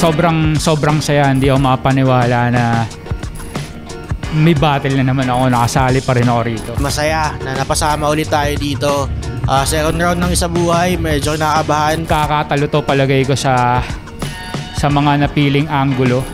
sobrang saya. Hindi ako makapaniwala na may battle na naman ako. Nakasali pa rin ako rito. Masaya na napasama ulit tayo dito. Second round ng Isa Buhay, medyo nakabahan. Kakatalo to palagay ko sa mga napiling anggulo.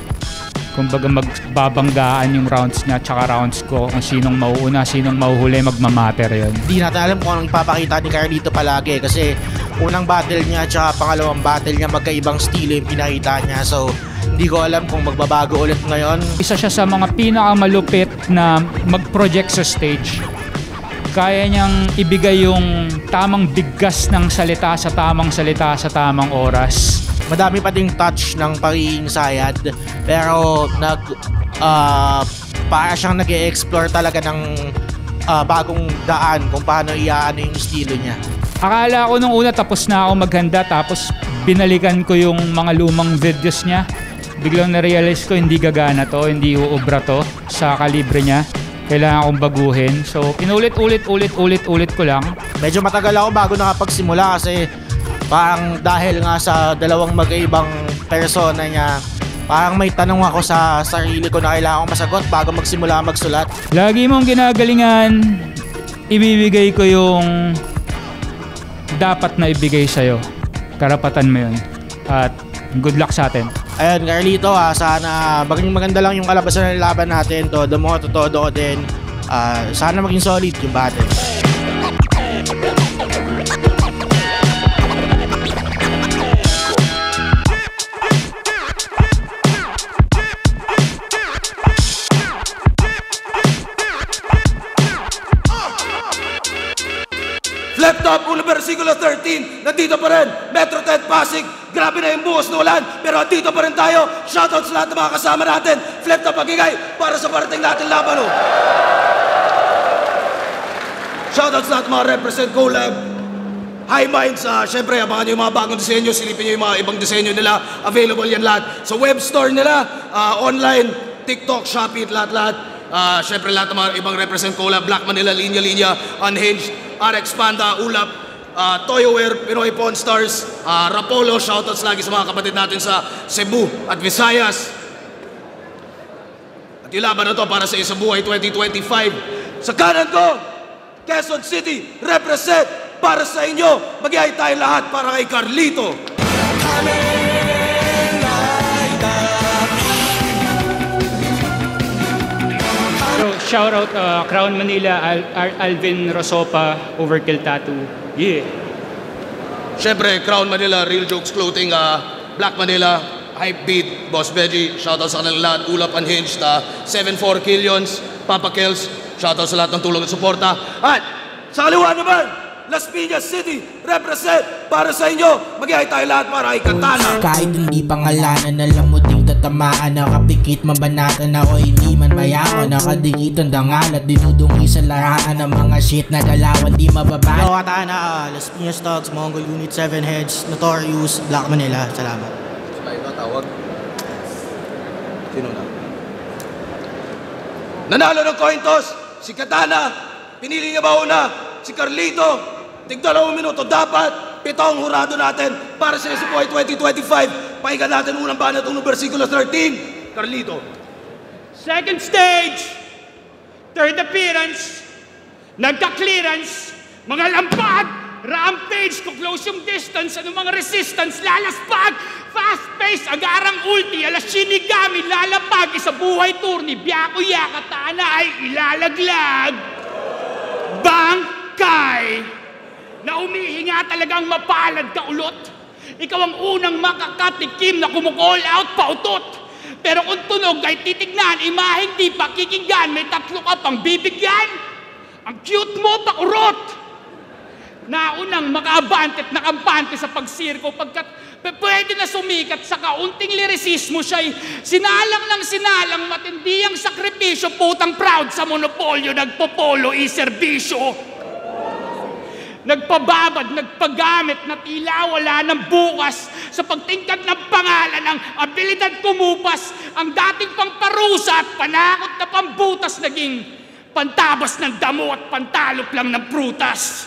Kumbaga magbabanggaan yung rounds niya tsaka rounds ko. Kung sinong mauuna, sinong mahuhuli, magmamatter yun. Di natin alam kung anong ipapakita ni Carlito palagi kasi unang battle niya tsaka pangalawang battle niya magkaibang estilo yung pinakita niya. So hindi ko alam kung magbabago ulit ngayon. Isa siya sa mga pinakamalupit na mag-project sa stage. Kaya niyang ibigay yung tamang bigkas ng salita sa tamang oras. Madami pa ding touch ng pagiging sayad, pero para siyang nag-e-explore talaga ng bagong daan kung paano iaano yung estilo niya. Akala ko nung una tapos na ako maghanda, tapos binalikan ko yung mga lumang videos niya. Biglang na-realize ko hindi gagana to, hindi uubra to sa kalibre niya. Kailangan akong baguhin. So pinulit-ulit ko lang. Medyo matagal ako bago nakapagsimula kasi parang dahil nga sa dalawang magkaibang persona niya, parang may tanong ako sa sarili ko na kailangan kong masagot bago magsimula magsulat. Lagi mong ginagalingan, ibibigay ko yung dapat na ibigay sa'yo. Karapatan mo yun. At good luck sa atin. Ayun, Carlito, sana maging maganda lang yung kalabasan ng laban natin. Todo mo, todo ko din. Sana maging solid yung battle. Left top, versikulo 13, nandito pa rin, Metro 10 Pasig, grabe na yung buhos na ulan, pero nandito pa rin tayo, shoutout sa lahat ng mga kasama natin, flip top pagigay, para sa parating natin laban. Shoutout sa lahat ng mga represent collab, High Minds, syempre abangan nyo yung mga bagong disenyo, silipin nyo yung mga ibang disenyo nila, available yan lahat, sa web store nila, online, TikTok, Shopee, lahat-lahat. Syempre lahat ng mga ibang represent collab, Black Manila, Linya Linya, Unhinged, RX Panda, Ulap, Toyoware, Pinoy Pawn Stars, Rapolo, shoutouts lagi sa mga kapatid natin sa Cebu at Visayas. At yung laban na to para sa Isa Buhay 2025. Sa kanan ko, Quezon City, represent para sa inyo. Mag-ihay tayo lahat para kay Carlito. Shout out Crown Manila, Alvin Rosopa, Overkill Tattoo. Yeah. Syempre, Crown Manila, Real Jokes Clothing, Black Manila, Hype Beat, Boss Veggie, shout out sa kanilang lahat, Ulap Unhinged, 74 Killions, Papa Kills, shout out sa lahat ng tulong at suporta. At sa kaliwa naman, Las Piñas City, represent para sa inyo. Mag-ihay tayo lahat para kay Katana. Kahit hindi pangalanan, alam mo ding tatamaan. Nakapikit mabanatan ako, hindi man mayaman. Nakadikit ang dangal at dinudungi sa larangan ng mga shit na dalawan di mababa. Hello, Katana, Las Piñas Thugs, Mongol Unit 7 Heads, Notorious, Black Manila. Salamat. Sino tawag? Sino na? Nanalo ng coin toss, si Katana. Pinili niya ba una? Si Carlito. Tig-2 minuto dapat. 7 ang hurado natin para sa Isa Buhay 2025. Pakinggan natin unang banat ng versikulo 13. Carlito. Second stage. Third appearance. Nagka-clearance. Mga lampad. Rampage. Close yung distance. Ano mga resistance. Lalaspag. Fast-paced. Agarang ulti. Alas Shinigami. Lalapag. Isa Buhay tourney. Byakuya. Katana ay ilalaglag. Bangkay. Na umihinga talagang mapalad ka ulot. Ikaw ang unang makakatikim na kumukall out pautot. Pero kung tunog ay titignan, imaheng di pakikinggan, may 3 ka pang bibigyan. Ang cute mo, pakurot. Naunang makaabante at nakampante sa pagsirko pagkat pwede na sumikat sa kaunting lirisismo siya'y sinalang ng sinalang matindi ang sakripisyo, putang proud sa monopolyo, nagpopolo, iserbisyo. Nagpababad, nagpagamit na tila wala ng bukas sa pagtingkad ng pangalan ng abilidad kumupas ang dating pangparusa at panakot na pambutas naging pantabas ng damo at pantalop lang ng prutas.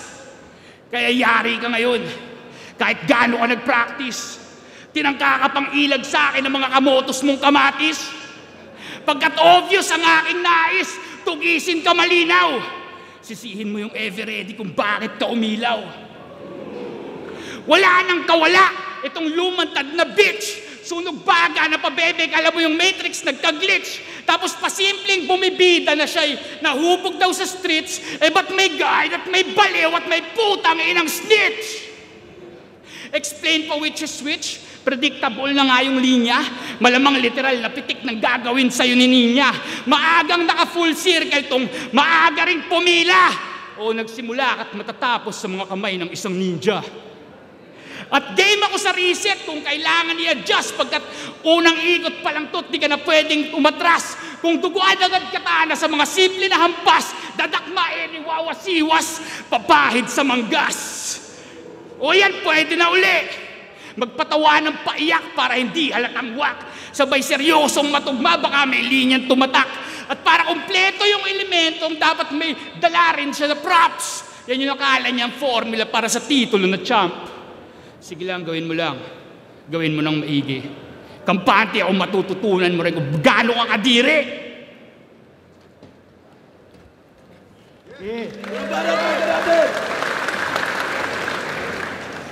Kaya yari ka ngayon kahit gaano ka nag-practice. Tinangka ka pang ilag sa akin ng mga kamotos mong kamatis. Pagkat obvious ang aking nais, tugisin ka malinaw. Sisihin mo yung ever-ready kung bakit ka umilaw. Wala nang kawala itong lumantad na bitch. Sunog baga na pabebek, alam mo yung Matrix nagka-glitch. Tapos pasimpleng bumibida na siya'y nahubog daw sa streets. Ba't may guide at may baliw at may putang inang snitch? Explain pa which is which. Predictable na nga yung linya. Malamang literal na pitik ng gagawin sa'yo ni Ninya. Maagang naka-full circle tong maaga ring pumila. O nagsimula at matatapos sa mga kamay ng isang ninja. At game ako sa reset kung kailangan i-adjust pagkat unang ikot pa lang to, di ka na pwedeng umatras. Kung duguan agad katana sa mga simple na hampas, dadakmain, iwawasiwas, papahid sa manggas. O yan, pwede na uli. Magpatawa ng paiyak para hindi halatang wak. Sabay seryosong matugma, baka may linyang tumatak. At para kumpleto yung elementong dapat may dala rin siya na props. Yan yung nakala niyang formula para sa titulo na champ. Sige lang, gawin mo lang. Gawin mo ng maigi. Kampante ako matututunan mo rin kung gaano ka kadiri.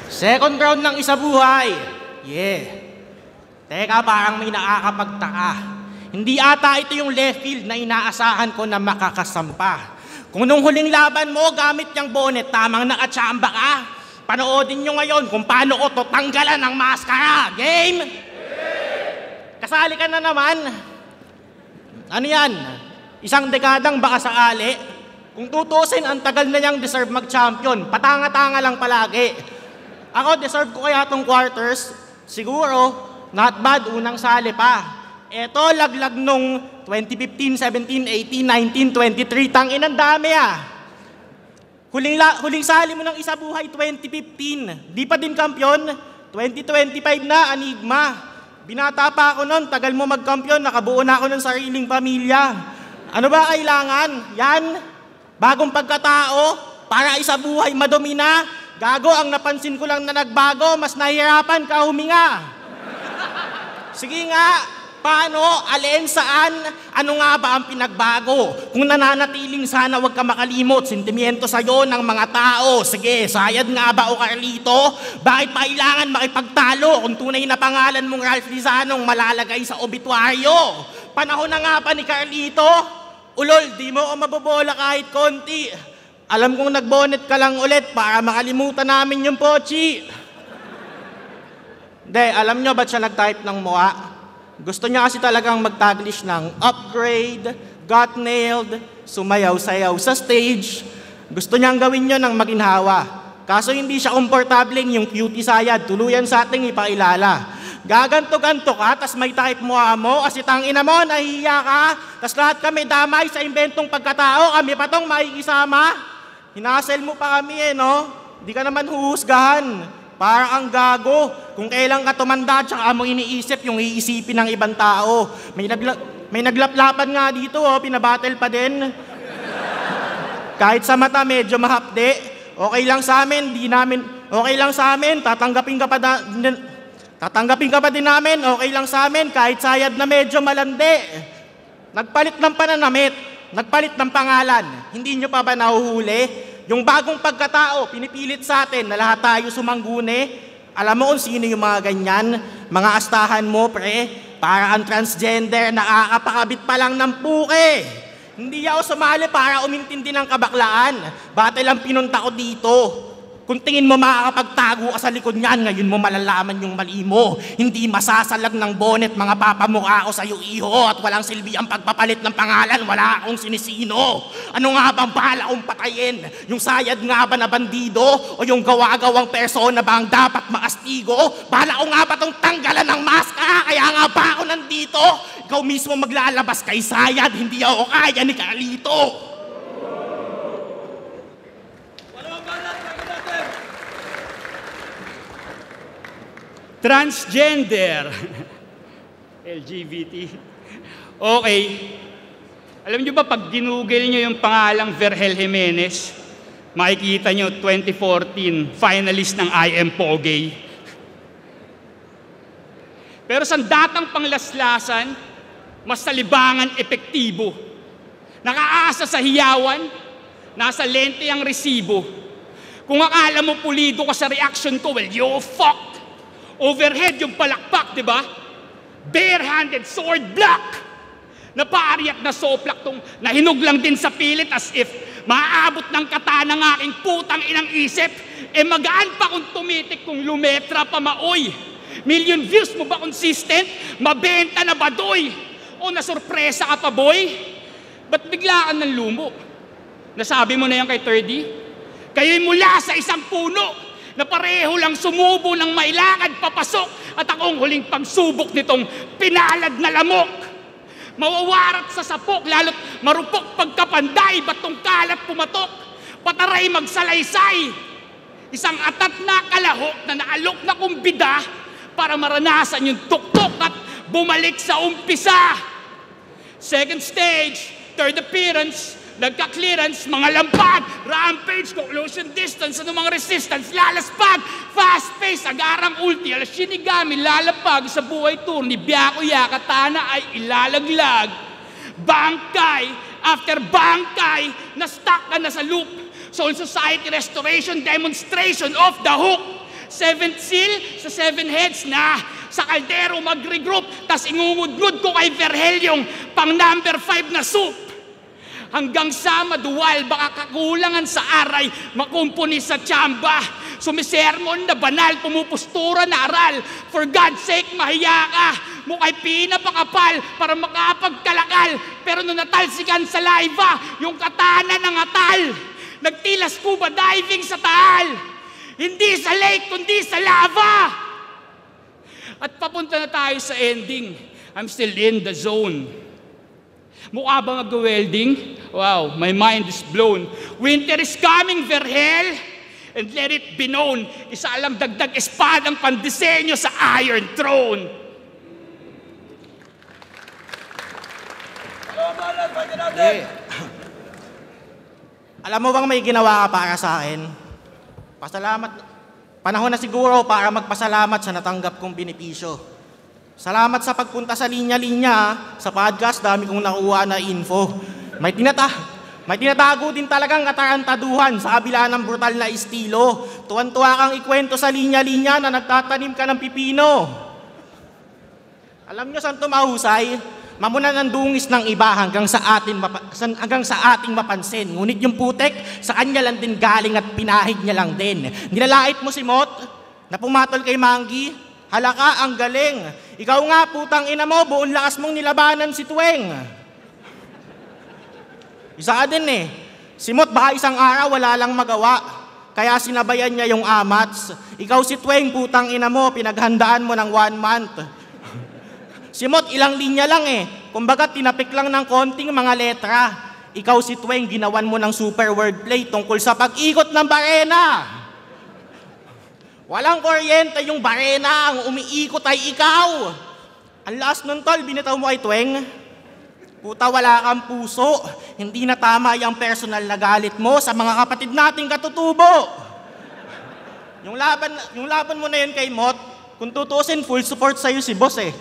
Second round ng isa buhay. Teka, parang may nakakapagtaka. Hindi ata ito yung left field na inaasahan ko na makakasampa. Kung nung huling laban mo, gamit yung bonnet, tamang nakatsamba ka. Panoodin nyo ngayon kung paano ko tanggalan ng maskara. Game? Kasali ka na naman. Ano yan? Isang dekadang baka sakali. Kung tutusin, ang tagal na niyang deserve mag-champion. Patanga-tanga lang palagi. Ako, deserve ko kaya tong quarters. Siguro, not bad, unang sali pa. Eto, laglag nung 2015, 17, 18, 19, 23. Tangin, ang dami ah. Huling sali mo ng isa buhay, 2015. Di pa din kampiyon. 2025 na, Enigma. Binata pa ako nun, tagal mo magkampiyon, nakabuo na ako ng sariling pamilya. Ano ba kailangan? Yan, bagong pagkatao, para isa buhay madumi na. Gago, ang napansin ko lang na nagbago, mas nahihirapan ka huminga. Sige nga. Paano? Alin? Saan? Ano nga ba ang pinagbago? Kung nananatiling sana wag ka makalimot, sentimiento sa'yo ng mga tao. Sige, sayad nga ba o Carlito? Bakit pa kailangan makipagtalo kung tunay na pangalan mong Ralph Lizanong malalagay sa obituaryo? Panahon na nga pa ni Carlito? Ulol, di mo ako mabobola kahit konti. Alam kong nagbonet ka lang ulit para makalimutan namin yung pochi. Hindi, alam nyo ba't siya nag-type ng MOA? Gusto niya kasi talagang mag-taglish ng upgrade, got nailed, sumayaw-sayaw sa stage. Gusto niyang gawin yun ng maginhawa. Kaso hindi siya komportableng yung cutie sayad, tuluyan sa ating ipakilala. Gaganto-ganto ka, tas may type mo kasi tangina mo, nahihiya ka. Tas lahat kami damay sa inventong pagkatao, kami pa tong makikisama. Hinasel mo pa kami no? Di ka naman huhusgahan. Parang ang gago. Kung kailan ka tumanda, tsaka mo iniisip yung iisipin ng ibang tao. May naglaplapan nga dito, pinabattle pa din. Kahit sa mata, medyo mahapde. Okay lang sa amin, tatanggapin ka pa din namin, okay lang sa amin, kahit sayad na medyo malandi. Nagpalit ng pananamit, nagpalit ng pangalan. Hindi nyo pa ba nahuhuli? Yung bagong pagkatao, pinipilit sa atin na lahat tayo sumangguni. Alam mo kung sino yung mga ganyan? Mga astahan mo, pre. Para ang transgender, nakakapakabit pa lang ng puke. Hindi ako sumali para umintindi ng kabaklaan. Battle lang pinunta ko dito. Kung tingin mo makakapagtago ka sa likod niyan, ngayon mo malalaman yung mali mo. Hindi masasalag ng bonnet, mga papamukha ko sa'yo, iho. At walang silbi ang pagpapalit ng pangalan, wala akong sinisino. Ano nga bang bahala kong patayin? Yung sayad nga ba na bandido? O yung gawa-gawang persona ba ang dapat makastigo? Bahala ko nga ba tong tanggalan ng maska? Kaya nga ba ako nandito? Ikaw mismo maglalabas kay sayad, hindi ako kaya ni Carlito. Transgender. LGBT. Okay. Alam niyo ba, pag ginugel niyo yung pangalang Vergel Jimenez, makikita niyo 2014, finalist ng I Am Pogay. Pero sa datang panglaslasan, mas talibangan epektibo. Nakaasa sa hiyawan, nasa lente ang resibo. Kung akala mo pulido ka sa reaction ko, well, you fucked. Overhead yung palakpak, di ba? Bare-handed sword block. Napari at nasoplak tong nahinog lang din sa pilit as if maaabot ng kata ng aking putang inang isip. Magaan pa kung tumitik kung lumetra pa maoy. Million views mo ba consistent? Mabenta na ba doy? O nasurpresa ka pa boy? Ba't bigla ka ng lumo? Nasabi mo na yan kay 30? Kayo'y mula sa isang puno na pareho lang sumubo ng mailakad papasok at akong huling pagsubok nitong pinalad na lamok. Mawawarat sa sapok, lalo't marupok pagkapanday, ba't tong kalat pumatok? Pataray magsalaysay. Isang atat na kalahok na naalok na kumbida para maranasan yung tuktok at bumalik sa umpisa. Second stage, third appearance, nagka-clearance, mga lampag, rampage, conclusion distance, ano mga resistance, lalaspag, fast-pace, agarang ulti, alas shinigami, lalapag, sa buhay tour ni Byakuya, katana ay ilalaglag. Bangkay, after bangkay, na-stuck ka na sa loop. Soul Society Restoration Demonstration of the Hook. Seventh seal sa 7 heads na sa kaldero mag-regroup, tas ingungudgud ko kay Verhelyong pang number 5 na soup. Hanggang sa maduwal, baka kakulangan sa aray, makumpuni sa tsamba. Sumisermon na banal, pumupustura na aral. For God's sake, mahiya ka. Mukha'y pinapakapal para makapagkalakal. Pero nung natalsikan sa laiva, yung katana ng atal. Nagtila scuba diving sa taal. Hindi sa lake, kundi sa lava. At papunta na tayo sa ending. I'm still in the zone. Mukha ba mag-welding? Wow, my mind is blown. Winter is coming, Verhel. And let it be known, isa lang dagdag espadang pandisenyo sa Iron Throne. Alam mo bang may ginawa ka para sa akin? Pasalamat. Panahon na siguro para magpasalamat sa natanggap kong benepisyo. Salamat sa pagpunta sa linya-linya. Sa podcast, dami kong nakuha na info. May tinatago din talagang katarantaduhan sa kabila ng brutal na estilo. Tuwan-tuwa kang ikwento sa linya-linya na nagtatanim ka ng pipino. Alam nyo saan tumahusay? Mamuna ng dungis ng iba hanggang sa ating mapansin. Ngunit yung putek, sa kanya lang din galing at pinahid niya lang din. Nilalait mo si Mot na pumatol kay Manggi. Halaka, ang galing. Ikaw nga, putang ina mo, buong lakas mong nilabanan si Tuweng. Isa ka din eh. Si Mot baka isang araw wala lang magawa. Kaya sinabayan niya yung amats. Ikaw si Tuweng, putang ina mo, pinaghandaan mo ng 1 month. Si Mot ilang linya lang eh. Kumbaga tinapik lang ng konting mga letra. Ikaw si Tuweng, ginawan mo ng super wordplay tungkol sa pag-ikot ng barena. Walang kuryente yung barena, ang umiikot ay ikaw. Ang last nun tol, binitaw mo kay Tuweng. Puta, wala kang puso. Hindi na tama yung personal na galit mo sa mga kapatid nating katutubo. Yung laban mo na yun kay Mot, kung tutusin, full support sa'yo si boss eh.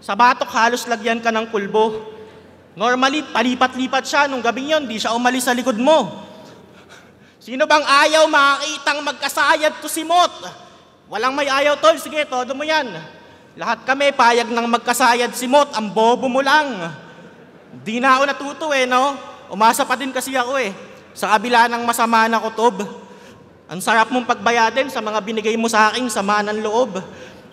Sa batok halos lagyan ka ng kulbo. Normally, palipat-lipat siya nung gabing yun, di siya umalis sa likod mo. Sino bang ayaw makakitang magkasayad to si Mot? Walang may ayaw tol, sige, todo mo yan. Lahat kami payag ng magkasayad si Mot, ang bobo mo lang. Di na ako natuto eh, no? Umasa pa din kasi ako eh. Sa kabila ng masama na kutob. Ang sarap mong pagbayadin sa mga binigay mo sa aking sama ng loob.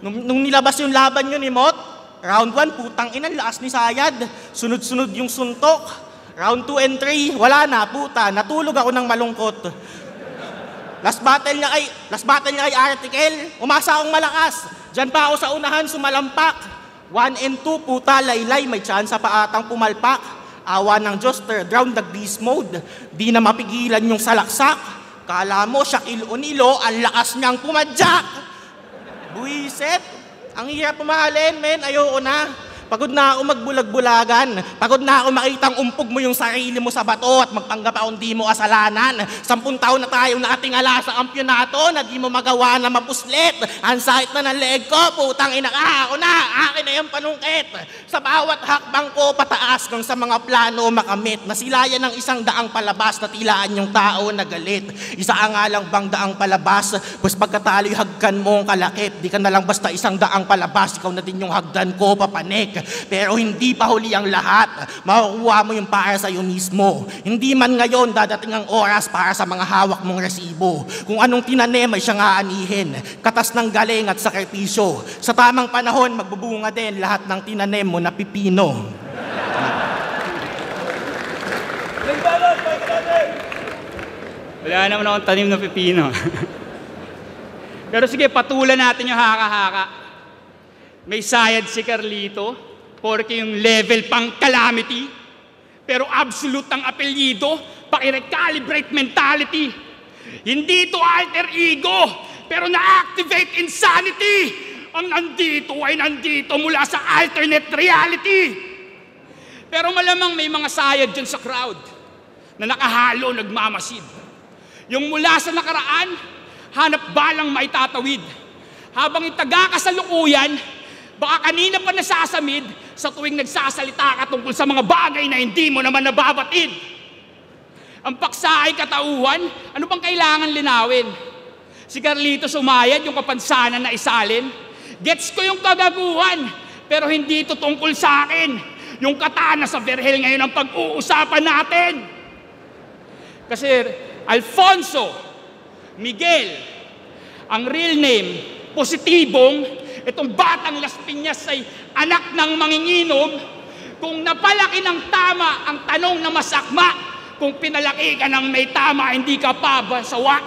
Nung nilabas yung laban yun ni Mot, round 1, putang ina, lakas ni Sayad. Sunod-sunod yung suntok. Round 2 and 3, wala na, puta. Natulog ako ng malungkot. Last battle niya kay Article, umasa akong malakas. Diyan pa ako sa unahan sumalampak. 1 and 2, puta, laylay, may tsansa pa atang pumalpak. Awa ng Diyos, third round, nag-beast mode. Di na mapigilan yung salaksak. Kala mo, Shaquille O'Neal, ang lakas niyang pumadyak. Buiset, ang hirap pumahalin, men, ayoko na. Pagod na ako magbulag-bulagan. Pagod na ako makitang umpog mo yung sarili mo sa bato at magpanggap akong di mo kasalanan. 10 taon na tayong nakatingala sa kampyonato na di mo magawa na mapuslit. Ang sakit na ng leg ko, putang ina ka, ako na, akin na yung panungkit. Sa bawat hakbang ko, pataas kung sa mga plano makamit. Nasilayan ng 100 palabas na tilaan yung tao na galit. Isa nga lang bang daang palabas, pues pagkatalo'y hagkan mo ang kalakip. Di ka na lang basta 100 palabas, ikaw na din yung hagdan ko, papanik. Pero hindi pa huli ang lahat. Makukuha mo yung para sa'yo mismo. Hindi man ngayon dadating ang oras para sa mga hawak mong resibo. Kung anong tinanim ay siya nga anihin. Katas ng galing at sakripisyo. Sa tamang panahon, magbubunga din lahat ng tinanim mo na pipino. Wala naman akong tanim na pipino. Pero sige, patulan natin yung haka-haka. May sayad si Carlito. Porque yung level pang calamity, pero absolute ang apelyido, paki-recalibrate mentality. Hindi ito alter ego, pero na-activate insanity. Ang nandito ay nandito mula sa alternate reality. Pero malamang may mga sayad dyan sa crowd na nakahalo, nagmamasid. Yung mula sa nakaraan, hanap balang maitatawid. Habang itaga ka sa lukuyan, baka kanina pa nasasamid sa tuwing nagsasalita ka tungkol sa mga bagay na hindi mo naman nababatid. Ang paksa ay katauhan, ano bang kailangan linawin? Si Carlito sumayad yung kapansanan na isalin. Gets ko yung kagaguhan, pero hindi ito tungkol sa akin. Yung katana sa Verhel ngayon ang pag-uusapan natin. Kasi Alfonso Miguel, ang real name, positibong, itong batang Las Piñas ay anak ng manginginom. Kung napalaki ng tama ang tanong na masakma, kung pinalaki ka ng may tama, hindi ka pa basawa.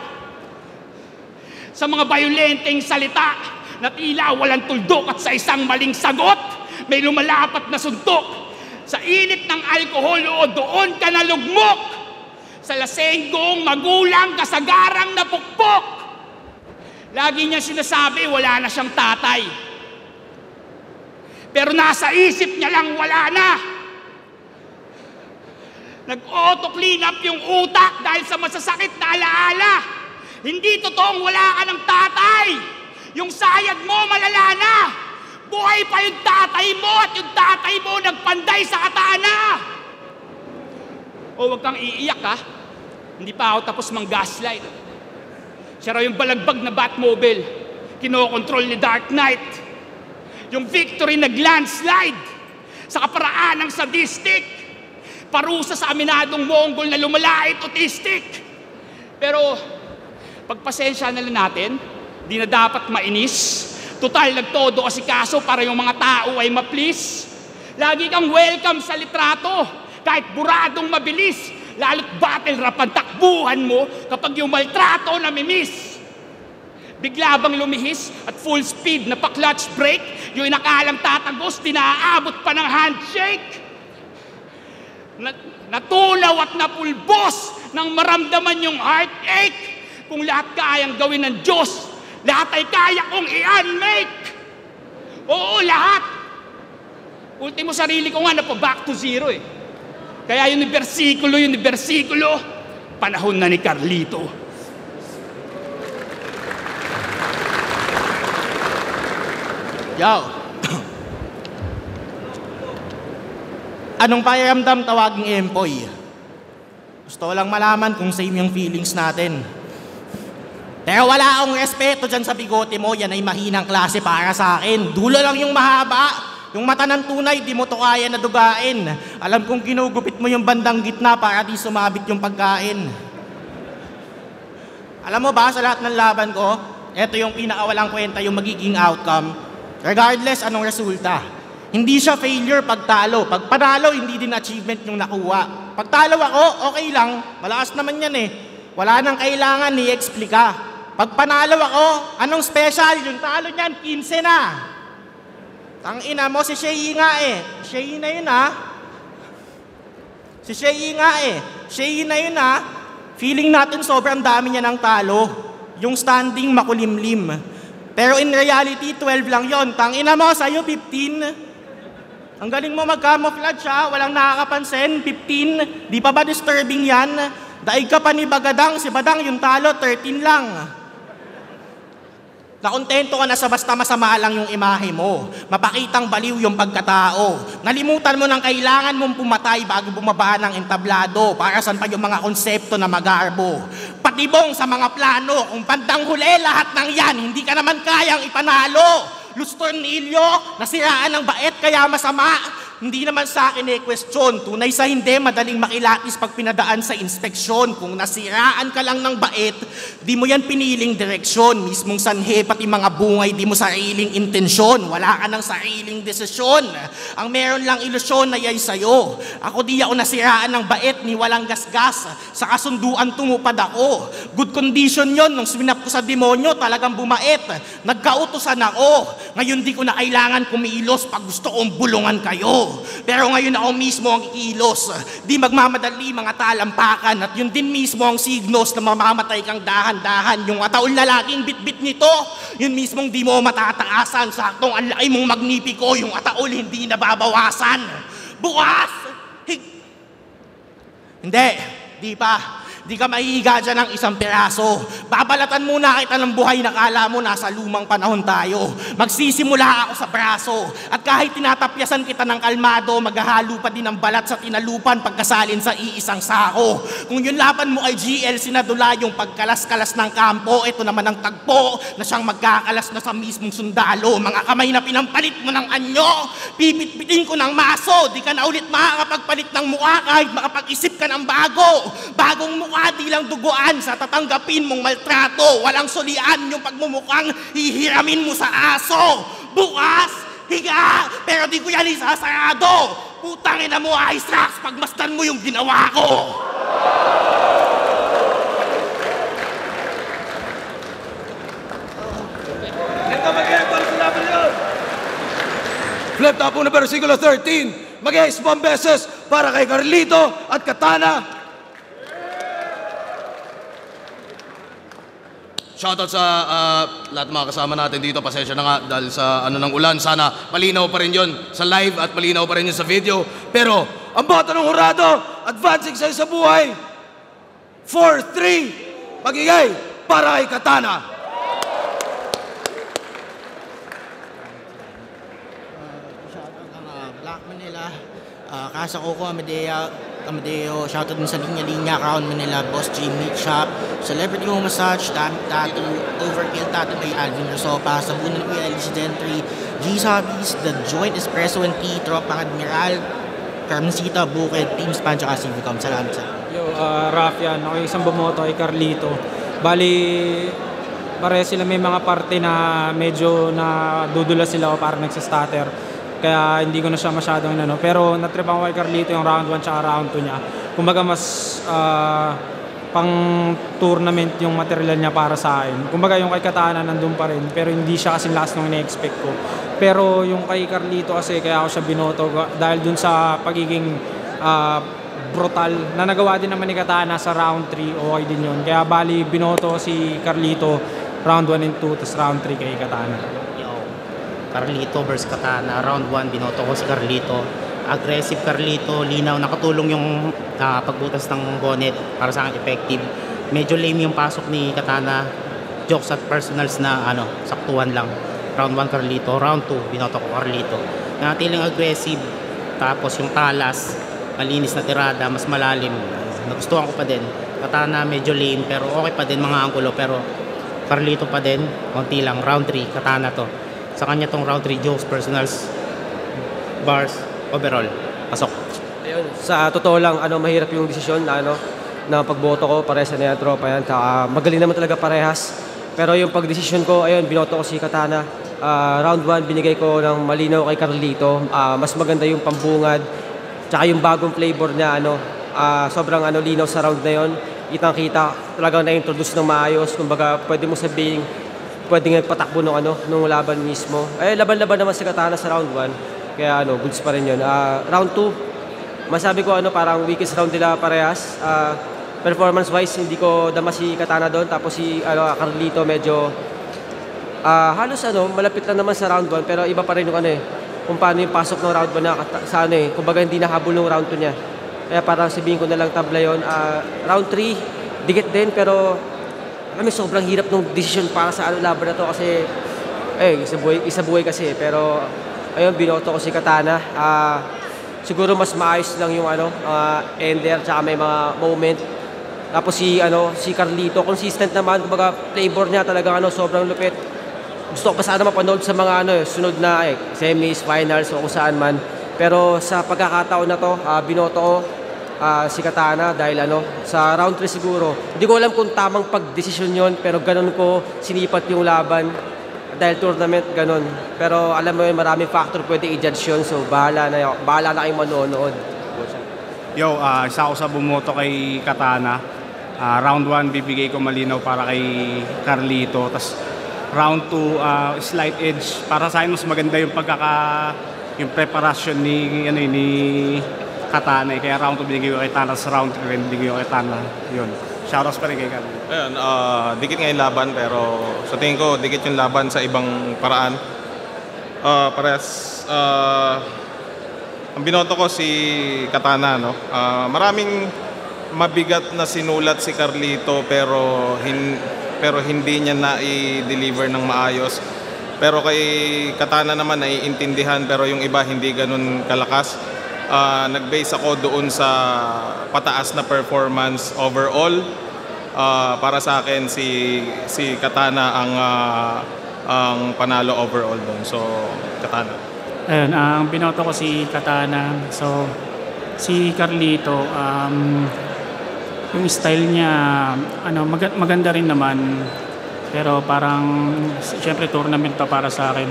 Sa mga bayolenteng salita na tila walang tuldok at sa isang maling sagot, may lumalapat na suntok. Sa init ng alkohol o doon ka nalugmok. Sa lasenggong magulang kasagarang napukpok. Lagi niya sinasabi, wala na siyang tatay. Pero nasa isip niya lang, wala na. Nag-auto-clean up yung utak dahil sa masasakit na alaala. Hindi totoong wala ka ng tatay. Yung sayad mo, malala na. Buhay pa yung tatay mo at yung tatay mo nagpanday sa katana. O, wag kang iiyak ha. Hindi pa ako tapos mang-gaslight. Siya raw yung balagbag na Batmobile, kinokontrol ni Dark Knight. Yung victory nag-landslide sa kaparaan ng sadistic. Parusa sa aminadong Mongol na lumalait autistic. Pero pagpasensya na lang natin, di na dapat mainis. Total nagtodo kasi kaso para yung mga tao ay ma-please. Lagi kang welcome sa litrato, kahit buradong mabilis. Lalo't battle rap ang takbuhan mo kapag yung maltrato na mimiss. Bigla bang lumihis at full speed na pa-clutch brake, yung inakalang tatagos, dinaabot pa ng handshake. Natulaw at napulbos nang maramdaman yung heartache. Kung lahat kayang gawin ng Diyos, lahat ay kaya kong i-unmake. Oo, lahat. Ultimo sarili ko nga na pa back to zero eh. Kaya yung bersikulo, panahon na ni Carlito. Yo. Anong pakiramdam tawaging empoy? Gusto ko lang malaman kung same yung feelings natin. Pero wala akong respeto dyan sa bigote mo, yan ay mahinang klase para sa akin. Dulo lang yung mahaba. Yung mata ng tunay, di mo to kaya na dugain. Alam kong ginugupit mo yung bandang gitna para di sumabit yung pagkain. Alam mo ba, sa lahat ng laban ko, eto yung pinakawalang kwenta yung magiging outcome. Regardless anong resulta. Hindi siya failure pag talo. Pag panalo, hindi din achievement yung nakuha. Pag talo ako, okay lang. Malakas naman yan eh. Wala nang kailangan i-explika. Pag panalo ako, anong special? Yung talo niyan, 15 na. Tangina mo, si Shei nga eh. Shei na yun ha. Si Shei nga eh. Shei na yun ha. Feeling natin sobrang dami niya ng talo. Yung standing makulimlim. Pero in reality, 12 lang yon. Tangina mo, sa'yo 15. Ang galing mo mag-camouflage ha, walang nakakapansin. 15, di pa ba disturbing yan? Daig ka pa ni Bagadang, si Badang yung talo, 13 lang. Nakontento ka na sa basta masama lang yung imahe mo. Mapakitang baliw yung pagkatao. Nalimutan mo ng kailangan mong pumatay bago bumaba ng entablado. Para saan pa yung mga konsepto na magarbo. Patibong sa mga plano. Kung bandang huli lahat ng yan, hindi ka naman kayang ipanalo. Luz Tornillo, nasiraan ng bait kaya masama. Hindi naman sa akin question. Tunay sa hindi, madaling makilatis pag pinadaan sa inspeksyon. Kung nasiraan ka lang ng bait, di mo yan piniling direksyon. Mismong sanhe, pati mga bungay, di mo sariling intensyon. Wala ka ng sariling desisyon. Ang meron lang ilusyon na yay sa'yo. Ako di ako nasiraan ng bait, ni walang gasgas. Sa kasunduan tumupad ako. Good condition yon nung swinap ko sa demonyo, talagang bumait. Nagkautosan ako. Ngayon di ko na kailangan kumilos pag gusto kong bulungan kayo. Pero ngayon ako mismo ang kikilos. Di magmamadali mga talampakan. At yun din mismo ang signos na mamamatay kang dahan-dahan. Yung ataol na laging bit-bit nito, yun mismong di mo matataasan. Saktong ang laki mong magnipiko, yung ataol hindi nababawasan. Bukas! Hindi, di pa. Di ka mahihiga dyan ng isang piraso. Babalatan muna kita ng buhay na kala mo nasa lumang panahon tayo. Magsisimula ako sa braso. At kahit tinatapyasan kita ng kalmado, maghahalo pa din ang balat sa tinalupan pagkasalin sa iisang sako. Kung yung laban mo ay GL, sinadula yung pagkalas-kalas ng kampo, ito naman ang tagpo na siyang magkakalas na sa mismong sundalo. Mga kamay na pinampalit mo ng anyo, pipit-pitin ko ng maso. Di ka na ulit makakapagpalit ng mukha kahit makapag-isip ka ng bago. Bagong mukha, di lang duguan sa tatanggapin mong maltrato. Walang solian yung pagmumukhang hihiramin mo sa aso. Bukas, higa, pero di ko yan isasarado. Putangin na mo, Ice Rocks, pagmasdan mo yung ginawa ko. Flip top po na versikulo 13. Mag-isbang beses para kay Carlito at Katana. Shoutout sa lahat ng mga kasama natin dito. Pasensya na nga dahil sa ano ng ulan. Sana malinaw pa rin yun sa live at malinaw pa rin yun sa video. Pero ang boto ng hurado, advancing sa isa buhay, 4-3, magigay para kay Katana. Black Manila, Casa Coco, Amadeo, shoutout din sa Linya-Linya, Crown Manila, Boss G Meat Shop, Celebrity Home Massage, Tattoo, Overkill Tattoo by Alvin Rosopa, Sabunan ko yung LC Gentry, G's Hobbies, The Joint Espresso and Tea, Tropang Admiral, Carmencita, Bukid, Team Span, tsaka Civicom. Salamat sa Yo, Raf yan. Ako yung isang bumoto kay Carlito. Bali, pare sila may mga parte na medyo nadudula sila o parang nagsistutter. Kaya hindi ko na siya masyadong pero natripan ko kay Carlito yung round 1 tsaka round 2 niya. Kumbaga mas pang tournament yung material niya para sa akin. Kumbaga yung kay Katana nandun pa rin pero hindi siya kasing last nung ina-expect ko. Pero yung kay Carlito kasi kaya ako siya binoto dahil dun sa pagiging brutal na nagawa din naman ni Katana sa round 3, okay din yun. Kaya bali binoto si Carlito round 1 and 2 tapos round 3 kay Katana. Carlito versus Katana, round 1, binoto ko si Carlito. Aggressive Carlito, linaw, nakatulong yung pagbutas ng bonnet para sa akin effective. Medyo lame yung pasok ni Katana, jokes at personals na saktuhan lang. Round 1 Carlito, round 2, binoto ko Carlito. Natiling aggressive, tapos yung talas, malinis na tirada, mas malalim. Nagustuhan ko pa din. Katana medyo lame, pero okay pa din mga anggulo, pero Carlito pa din, konti lang. Round 3, Katana to. Sa kanya tong round 3 jokes, personals, bars, overall. Pasok. Ayun, sa totoo lang, mahirap yung desisyon na pagboto ko, parehas na yan, tropa yan. Magaling naman talaga parehas. Pero yung pagdesisyon ko, ayun, binoto ko si Katana. Round 1, binigay ko ng malinaw kay Carlito. Mas maganda yung pambungad. Tsaka yung bagong flavor niya, sobrang linaw sa round na yun. Kitang-kita, talagang na-introduce ng maayos. Kumbaga, pwede mo sabihin, pwede nga patakbo nung laban mismo. Laban-laban naman si Katana sa round 1. Kaya goods pa rin yun. Round 2, masabi ko parang weakest round nila parehas. Performance-wise, hindi ko dama si Katana doon. Tapos si Carlito medyo halos malapit lang naman sa round 1. Pero iba pa rin yung kung paano yung pasok ng round 1 na sa ano kumbaga hindi nahabol ng round 2 niya. Kaya parang sabihin ko na lang tabla yun. Round 3, dikit din pero sobrang hirap ng decision para sa laban na to kasi isa buhay kasi. Pero ayun, binoto ko si Katana. Siguro mas maayos lang yung ender tsaka may mga moment. Tapos si Carlito, consistent naman, kumbaga flavor niya talagang sobrang lupit. Gusto ko pa sana mapanood sa mga sunod na semis, finals o kung saan man. Pero sa pagkakataon na to, binoto ko si Katana dahil sa round 3 siguro. Hindi ko alam kung tamang pagdesisyon yon pero ganun ko sinipat yung laban dahil tournament ganun. Pero alam mo yun, maraming factor pwede i-judge yun. So bahala na kayong manonood. Yo, isa ako sa bumoto kay Katana. Round 1 bibigay ko malinaw para kay Carlito. Tapos round 2 slight edge. Para sa akin mas maganda yung yung preparation ni Katana. Kaya round 2 binigay ko kay Katana. Sa round 3 binigay ko kay Katana. Yun. Shoutouts pa rin kay Katana. Ayun, dikit nga yung laban pero sa tingin ko dikit yung laban sa ibang paraan. Parehas ang binoto ko si Katana, maraming mabigat na sinulat si Carlito pero hindi niya na i-deliver ng maayos. Pero kay Katana naman naiintindihan pero yung iba hindi ganun kalakas. Nag-base ako doon sa pataas na performance overall. Para sa akin si Katana ang panalo overall doon. So Katana. Ayun, ang binoto ko si Katana. So si Carlito, yung style niya maganda rin naman pero parang siyempre tournament to para sa akin,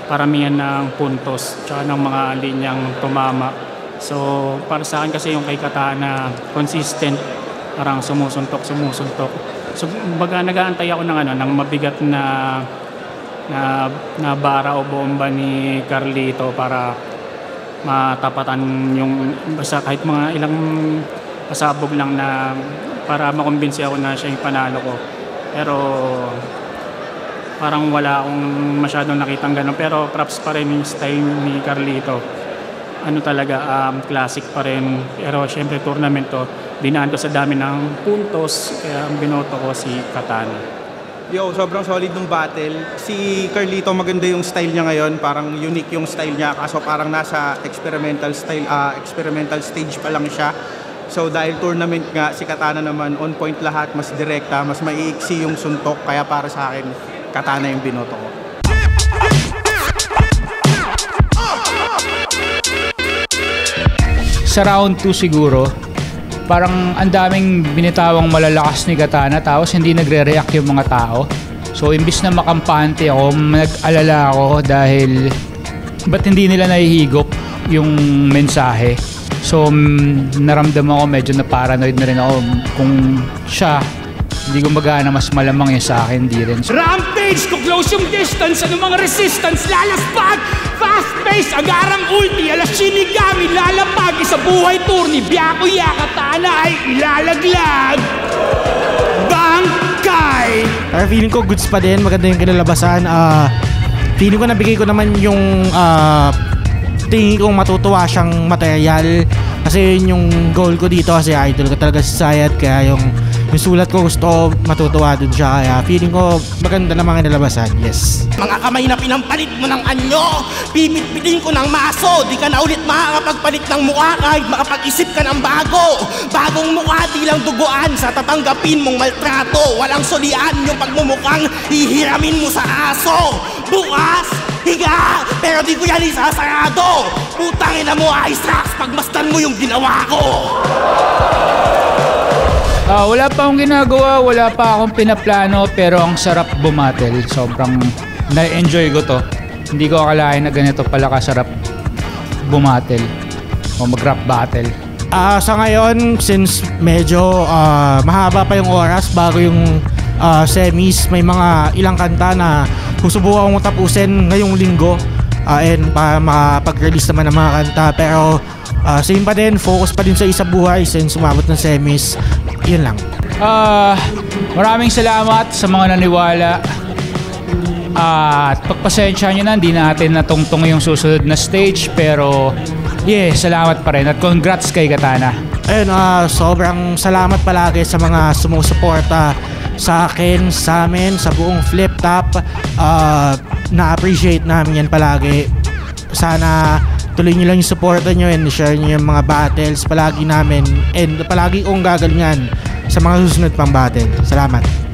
paramihan ng puntos tsaka ng mga linyang tumama. So para sa akin kasi yung kay Katana consistent, parang sumusuntok. So baga nag-aantay ako ng mabigat na bara o bomba ni Carlito para matapatan yung basta kahit mga ilang pasabog lang na para makumbinsi ako na siya yung panalo ko. Pero parang wala akong masyadong nakitang ganun. Pero props pa rin yung style ni Carlito. Talaga, classic pa rin. Pero syempre tournament to, dinaan to sa dami ng puntos. Kaya ang binoto ko si Katana. Yo, sobrang solid ng battle. Si Carlito, maganda yung style niya ngayon. Parang unique yung style niya. Kaso parang nasa experimental stage pa lang siya. So dahil tournament nga, si Katana naman on point lahat, mas direkta, mas maiiksi yung suntok. Kaya para sa akin, Katana yung binoto ko. Sa round 2 siguro, parang ang daming binitawang malalakas ni Katana tapos hindi nagre-react yung mga tao. So imbis na makampante ako, nag-alala ako dahil ba't hindi nila nahihigop yung mensahe. So naramdaman ko medyo na paranoid na rin ako kung siya hindi gumagana, mas malamang yun sa akin, di rin. Rampage, close yung distance, mga resistance, lalaspag, fast pace, agarang ulti, alas Shinigami, lalapag, isa buhay turni, Byakuya, Katana ay ilalaglag. Bangkay! Pero feeling ko goods pa din, maganda yung kinalabasan. Feeling ko nabigay ko naman yung tingin kong matutuwa siyang material kasi yun yung goal ko dito kasi idol ko talaga si Sayat, kaya yung sulat ko gusto ko matutuwa dun siya, kaya feeling ko maganda na mga nalabasan. Yes. Mga kamay na pinampalit mo ng anyo, pipit-pitin ko ng maso, di ka na ulit makakapagpalit ng mukha kahit makapag-isip ka ng bagong mukha, di lang duguan sa tatanggapin mong maltrato, walang solian yung pagmumukhang hihiramin mo sa aso. Bukas higa, pero di ko yan isasarado. Putangin na mo, Ice Rocks, pagmasdan mo yung ginawa ko. Wala pa akong ginagawa, wala pa akong pinaplano, pero ang sarap bumatel. Sobrang na-enjoy ko to. Hindi ko akalain na ganito pala kasarap bumatel o mag-rap battle. Sa ngayon, since medyo mahaba pa yung oras bago yung semis, may mga ilang kanta na susubukan kong tapusin ngayong linggo and para makapag-release naman ng mga kanta, pero same pa din, focus pa din sa isa buhay since umabot ng semis. Yun lang. Maraming salamat sa mga naniwala. At pagpasensya nyo na, hindi natin natungtong yung susunod na stage, pero salamat pa rin at congrats kay Katana. Ayun, sobrang salamat palagi sa mga sumusuporta sa akin, sa amin, sa buong Flip Top. Na-appreciate namin yan palagi. Sana tuloy nyo lang yung supporta nyo and share nyo yung mga battles palagi namin and palagi kong gagalingan sa mga susunod pang battle. Salamat.